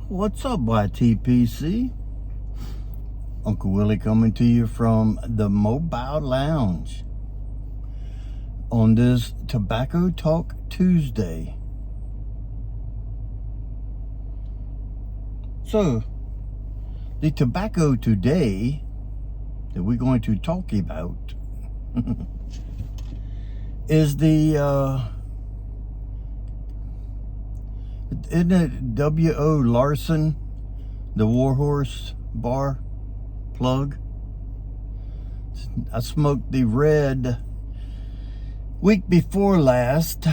What's up, YTPC? Uncle Willie coming to you from the Mobile Lounge on this Tobacco Talk Tuesday. So, the tobacco today that we're going to talk about is the isn't it W.O. Larson, the Warhorse bar plug? I smoked the red week before last,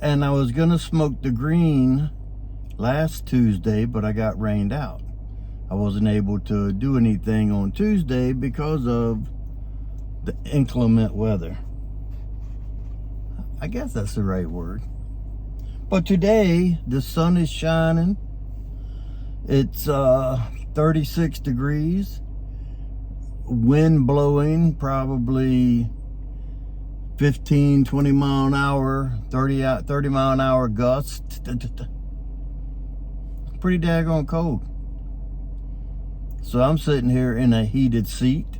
and I was gonna smoke the green last Tuesday, but I got rained out. I wasn't able to do anything on Tuesday because of the inclement weather. I guess that's the right word. But today, the sun is shining. It's 36 degrees. Wind blowing, probably 15, 20 mile an hour, 30 mile an hour gusts. Pretty daggone cold. So I'm sitting here in a heated seat,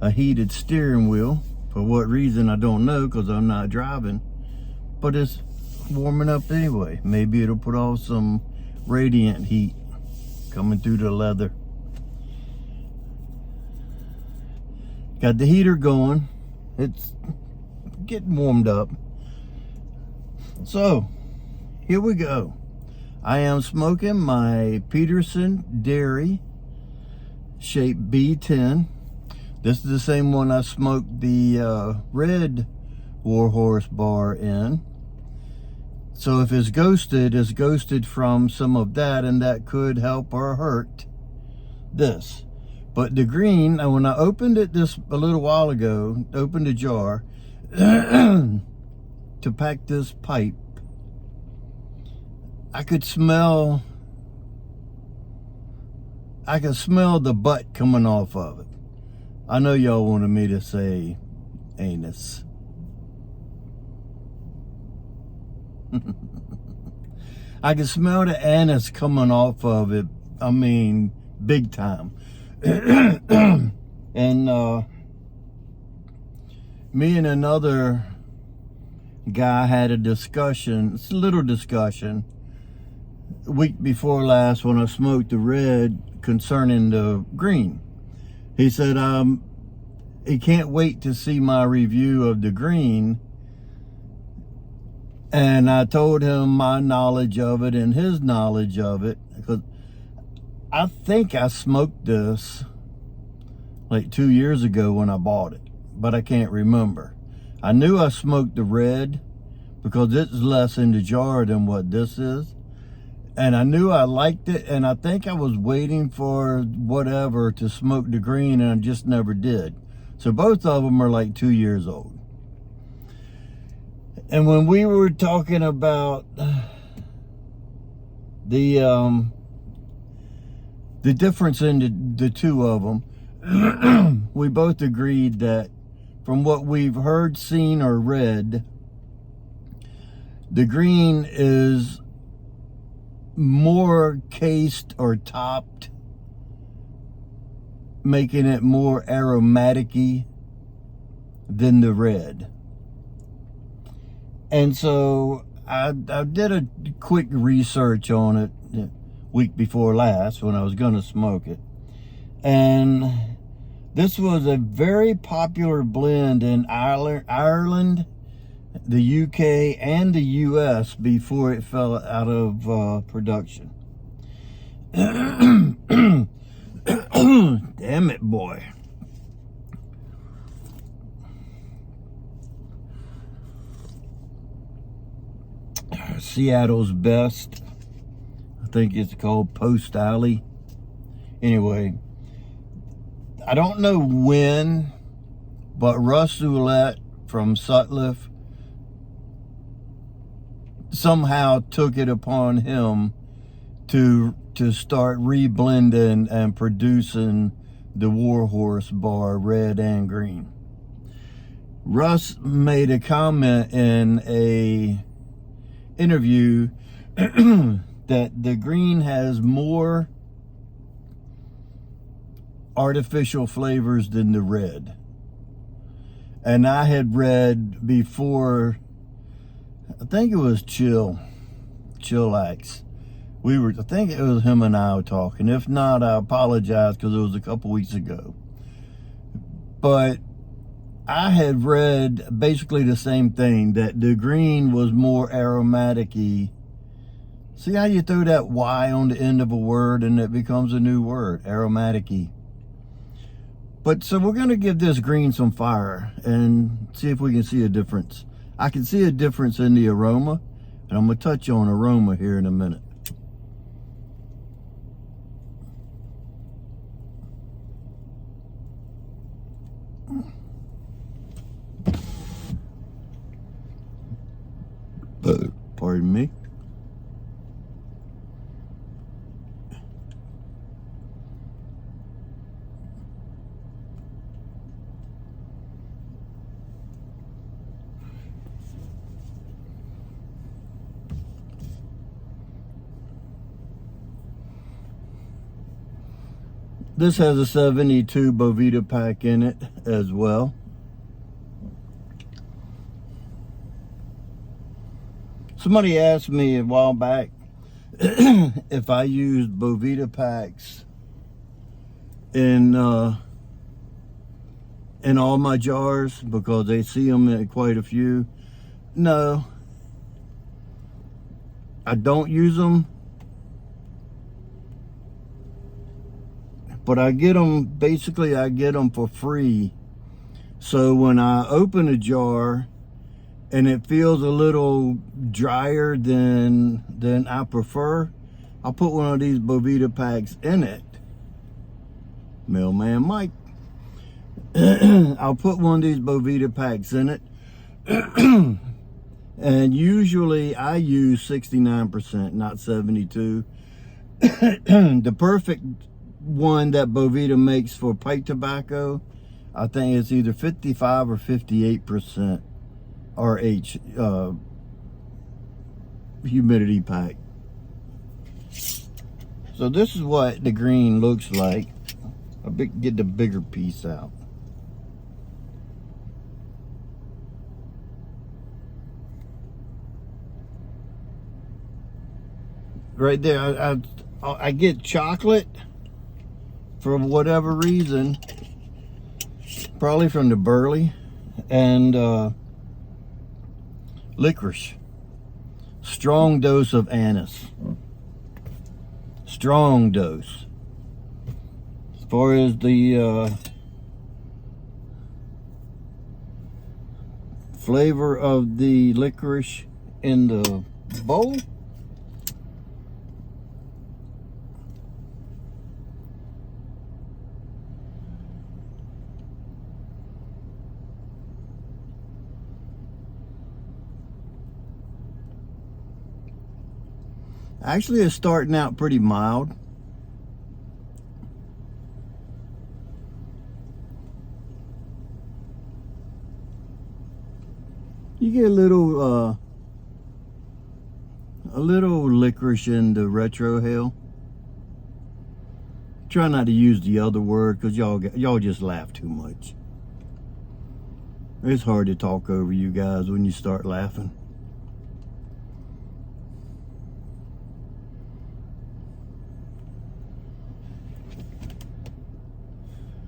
a heated steering wheel. For what reason, I don't know, because I'm not driving. But it's warming up anyway. Maybe it'll put off some radiant heat coming through the leather. Got the heater going. It's getting warmed up. So here we go. I am smoking my Peterson Dairy Shape B10. This is the same one I smoked the red Warhorse bar in. So if it's ghosted from some of that, and that could help or hurt this. But the green, when I opened it a little while ago, opened the jar to pack this pipe, I could smell the butt coming off of it. I know y'all wanted me to say anus. I can smell the anise coming off of it. I mean, big time. And me and another guy had a discussion, it's a little discussion, week before last when I smoked the red concerning the green. He said he can't wait to see my review of the green. And I told him my knowledge of it and his knowledge of it, because I think I smoked this like 2 years ago when I bought it, but I can't remember. I knew I smoked the red because it's less in the jar than what this is. And I knew I liked it, and I think I was waiting for whatever to smoke the green, and I just never did. So both of them are like 2 years old. And when we were talking about the difference in the two of them, we both agreed that from what we've heard, seen, or read, the green is more cased or topped, making it more aromatic-y than the red. And so I did a quick research on it week before last when I was going to smoke it. And this was a very popular blend in Ireland, the UK, and the US before it fell out of production. Damn it, boy. Seattle's best. I think it's called Post Alley. Anyway, I don't know when, but Russ Ouellette from Sutliff somehow took it upon him to start reblending and producing the Warhorse bar, red and green. Russ made a comment in a interview that the green has more artificial flavors than the red. And I had read before, I think it was Chillax. I think it was him and I were talking. If not, I apologize because it was a couple weeks ago. But I had read basically the same thing, that the green was more aromatic-y. See how you throw that Y on the end of a word and it becomes a new word, aromatic-y. But so we're going to give this green some fire and see if we can see a difference. I can see a difference in the aroma, and I'm going to touch on aroma here in a minute. Pardon me. This has a 72 Bovita pack in it as well. Somebody asked me a while back if I used Bovita packs in all my jars because they see them in quite a few. No, I don't use them, but I get them, basically I get them for free. So when I open a jar and it feels a little drier than I prefer, I'll put one of these Bovita packs in it. Mailman Mike. I'll put one of these Bovita packs in it. And usually I use 69%, not 72. The perfect one that Bovita makes for pipe tobacco, I think it's either 55 or 58% RH humidity pack. So this is what the green looks like. Get the bigger piece out. Right there, I get chocolate for whatever reason, probably from the burley, and licorice. Strong dose of anise. Strong dose. As far as the flavor of the licorice in the bowl, actually it's starting out pretty mild. You get a little licorice in the retrohale. Try not to use the other word because y'all just laugh too much. It's hard to talk over you guys when you start laughing.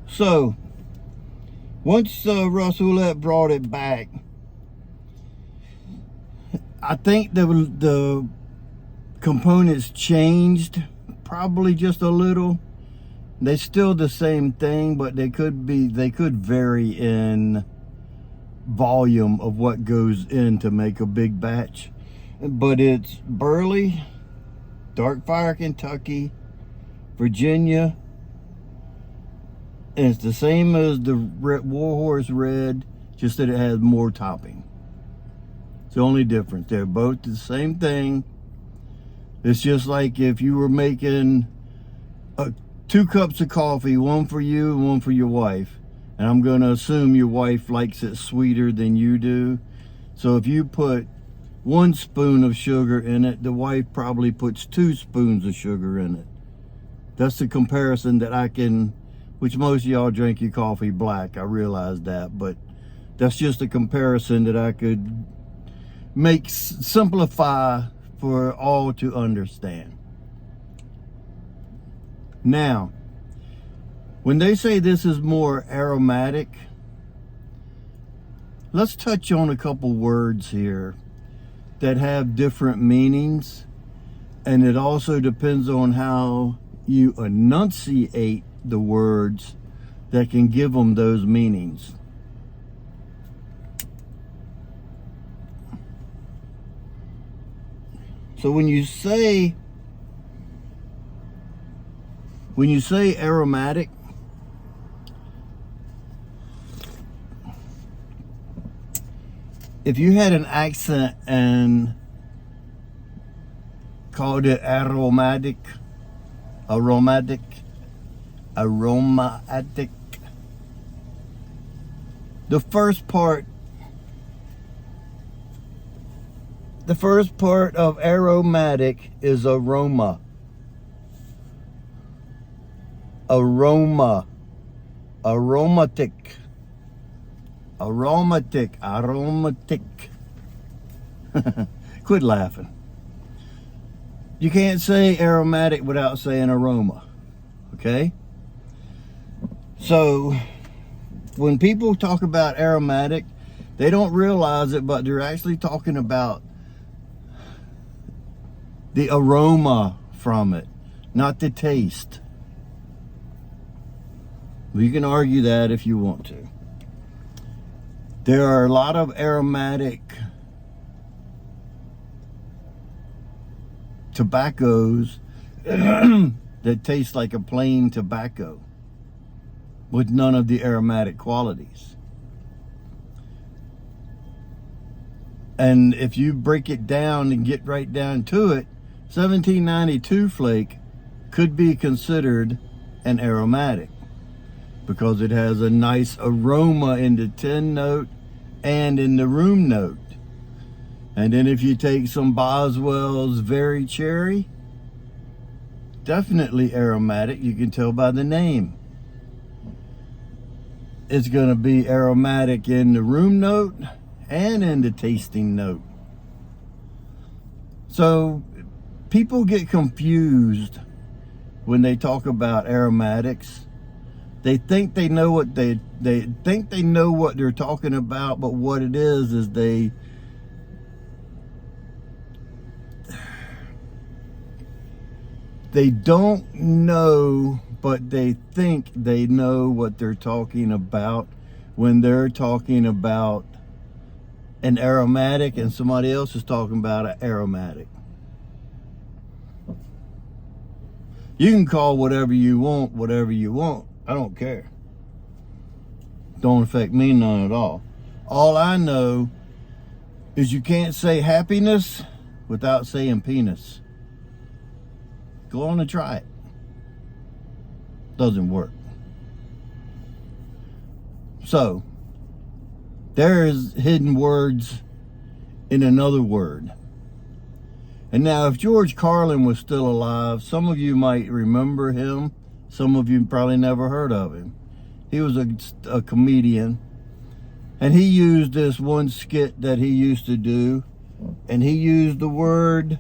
So, once Russell brought it back, I think the components changed probably just a little. They're still the same thing, but they could vary in volume of what goes in to make a big batch. But it's Burley, Dark Fire Kentucky, Virginia. And it's the same as the Warhorse Red, just that it has more topping. It's the only difference. They're both the same thing. It's just like if you were making 2 cups of coffee, one for you and one for your wife. And I'm going to assume your wife likes it sweeter than you do. So if you put 1 spoon of sugar in it. The wife probably puts 2 spoons of sugar in it. That's the comparison that I can, which most of y'all drink your coffee black, I realize that, but that's just a comparison that I could make, simplify for all to understand. Now, when they say this is more aromatic, let's touch on a couple words here that have different meanings, and it also depends on how you enunciate the words that can give them those meanings. So when you say aromatic, if you had an accent and called it aromatic, the first part of aromatic is aroma. Aromatic. Quit laughing. You can't say aromatic without saying aroma. Okay? So, when people talk about aromatic, they don't realize it, but they're actually talking about the aroma from it, not the taste. You can argue that if you want to. There are a lot of aromatic tobaccos that taste like a plain tobacco with none of the aromatic qualities. And if you break it down and get right down to it, 1792 flake could be considered an aromatic because it has a nice aroma in the 10 note and in the room note. And then if you take some Boswell's Very Cherry, definitely aromatic. You can tell by the name. It's going to be aromatic in the room note and in the tasting note. So people get confused when they talk about aromatics. They think they know what they think they know what they're talking about, but what it is they don't know, but they think they know what they're talking about when they're talking about an aromatic and somebody else is talking about an aromatic. You can call whatever you want, whatever you want. I don't care. Don't affect me none at all. All I know is you can't say happiness without saying penis. Go on and try it. Doesn't work. So, there's hidden words in another word. And now, if George Carlin was still alive, some of you might remember him. Some of you probably never heard of him. He was a comedian. And he used this one skit that he used to do. And he used the word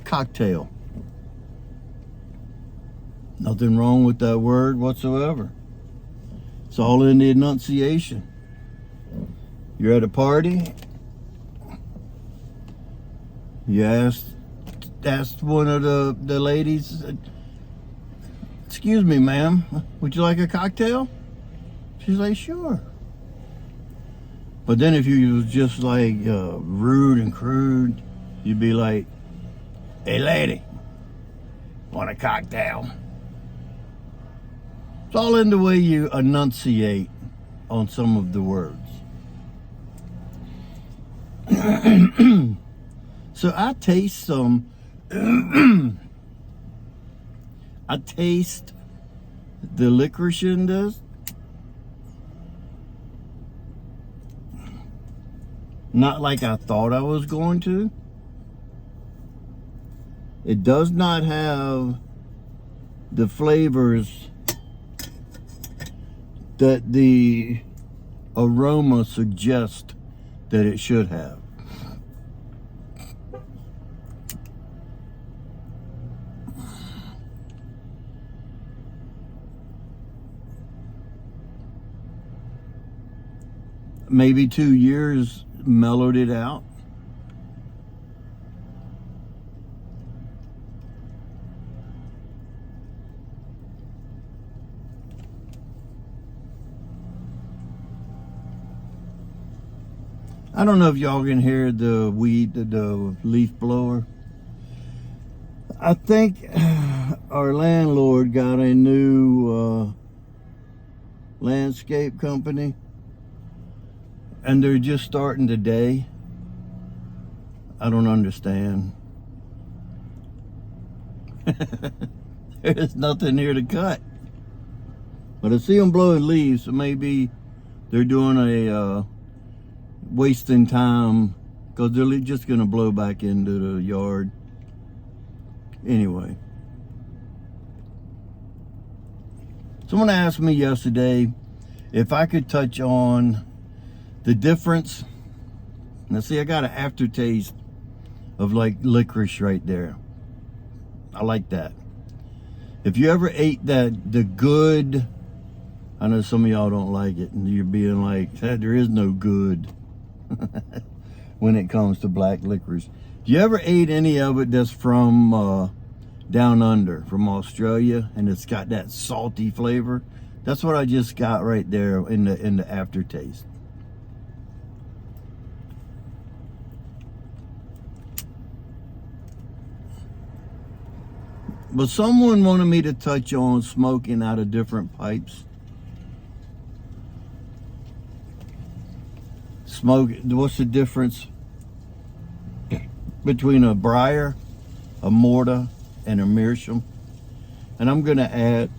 cocktail. Nothing wrong with that word whatsoever. It's all in the enunciation. You're at a party. You asked one of the ladies, "Excuse me, ma'am, would you like a cocktail?" She's like, "Sure." But then if you was just like rude and crude, you'd be like, "Hey lady, want a cocktail?" It's all in the way you enunciate on some of the words. So I taste some, I taste the licorice in this. Not like I thought I was going to. It does not have the flavors that the aroma suggests that it should have. Maybe 2 years mellowed it out. I don't know if y'all can hear the leaf blower. I think our landlord got a new landscape company, and they're just starting today. I don't understand. There's nothing here to cut. But I see them blowing leaves, so maybe they're doing a wasting time, because they're just going to blow back into the yard anyway. Someone asked me yesterday if I could touch on the difference. Now see, I got an aftertaste of like licorice right there. I like that. If you ever ate the good, I know some of y'all don't like it, and you're being like, there is no good when it comes to black licorice. If you ever ate any of it that's from down under, from Australia, and it's got that salty flavor, that's what I just got right there in the aftertaste. But someone wanted me to touch on smoking out of different pipes. What's the difference between a briar, a mortar, and a meerschaum? And I'm going to add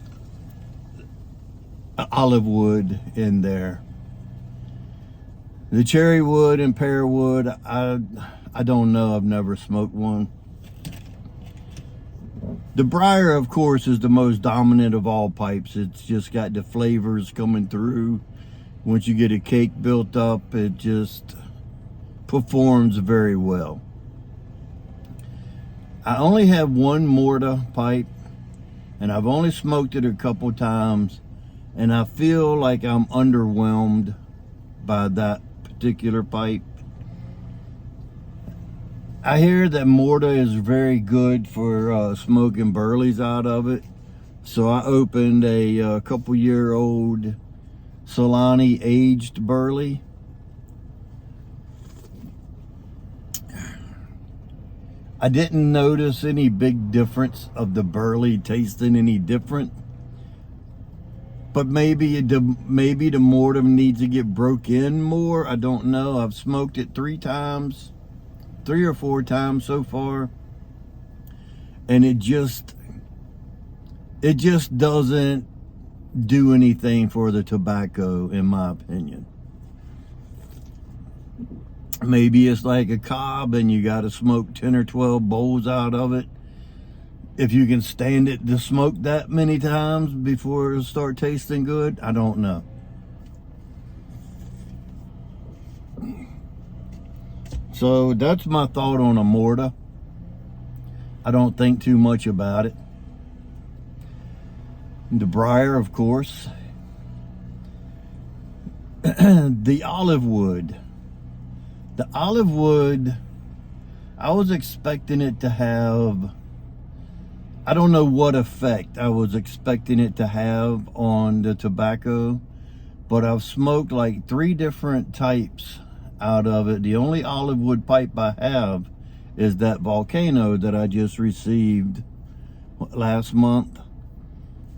olive wood in there. The cherry wood and pear wood, I don't know. I've never smoked one. The briar, of course, is the most dominant of all pipes. It's just got the flavors coming through. Once you get a cake built up, it just performs very well. I only have one mortar pipe, and I've only smoked it a couple times, and I feel like I'm underwhelmed by that particular pipe. I hear that mortar is very good for smoking burleys out of it. So I opened a couple-year-old Solani aged burley. I didn't notice any big difference of the burley tasting any different. But maybe the mortar needs to get broke in more. I don't know. I've smoked it 3 or 4 times so far, and it just doesn't do anything for the tobacco, in my opinion. Maybe it's like a cob and you got to smoke 10 or 12 bowls out of it, if you can stand it to smoke that many times before it'll start tasting good. I don't know. So that's my thought on a mortar. I don't think too much about it. The briar, of course. The olive wood. The olive wood, I was expecting it to have, I don't know what effect I was expecting it to have on the tobacco, but I've smoked like 3 different types out of it. The only olive wood pipe I have is that Volcano that I just received last month,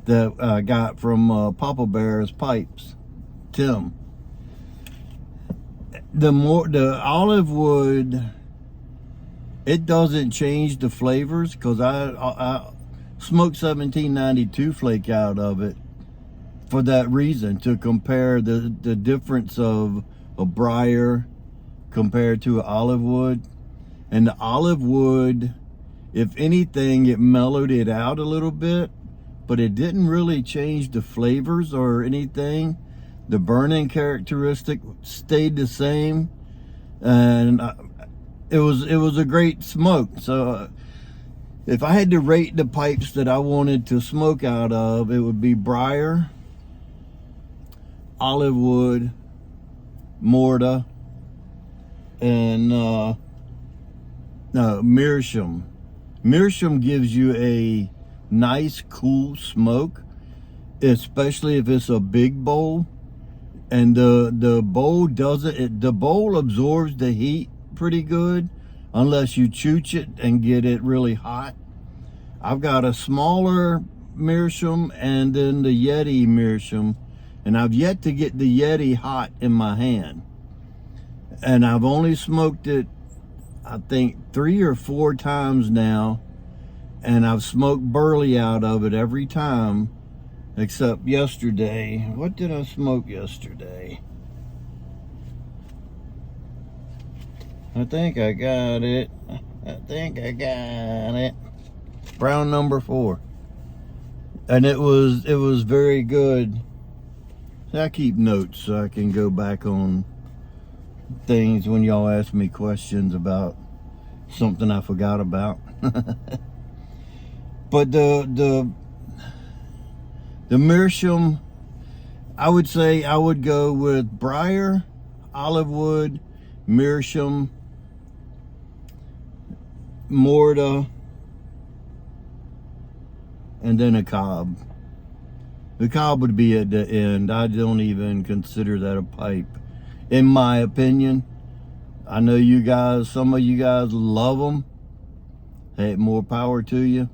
that I got from Papa Bear's Pipes, Tim. The olive wood, it doesn't change the flavors, because I smoked 1792 flake out of it for that reason, to compare the difference of a briar compared to an olive wood. And the olive wood, if anything, it mellowed it out a little bit, but it didn't really change the flavors or anything. The burning characteristic stayed the same, and it was a great smoke. So if I had to rate the pipes that I wanted to smoke out of, it would be briar, olive wood, morta, and meerschaum. Meerschaum gives you a nice, cool smoke, especially if it's a big bowl. And the bowl doesn't, the bowl absorbs the heat pretty good, unless you chooch it and get it really hot. I've got a smaller meerschaum and then the Yeti meerschaum, and I've yet to get the Yeti hot in my hand. And I've only smoked it, I think, 3 or 4 times now, and I've smoked burley out of it every time. Except yesterday. What did I smoke yesterday? I think I got it. Brown number 4. And it was very good. I keep notes so I can go back on things when y'all ask me questions about something I forgot about. But the meerschaum, I would say I would go with briar, olive wood, meerschaum, morta, and then a cob. The cob would be at the end. I don't even consider that a pipe, in my opinion. I know you guys, some of you guys love them. Hey, more power to you.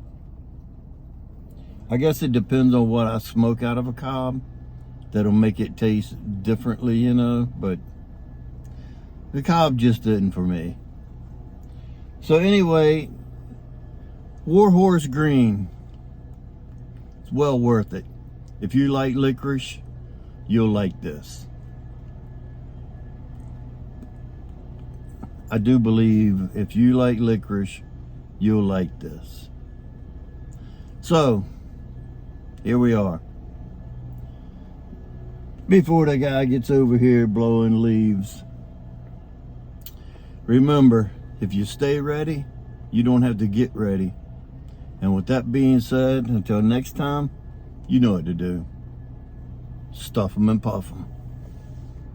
I guess it depends on what I smoke out of a cob. That'll make it taste differently, you know, but the cob just didn't for me. So anyway, Warhorse Green. It's well worth it. If you like licorice, you'll like this. I do believe if you like licorice, you'll like this. So, here we are. Before the guy gets over here blowing leaves. Remember, if you stay ready, you don't have to get ready. And with that being said, until next time, you know what to do. Stuff them and puff them.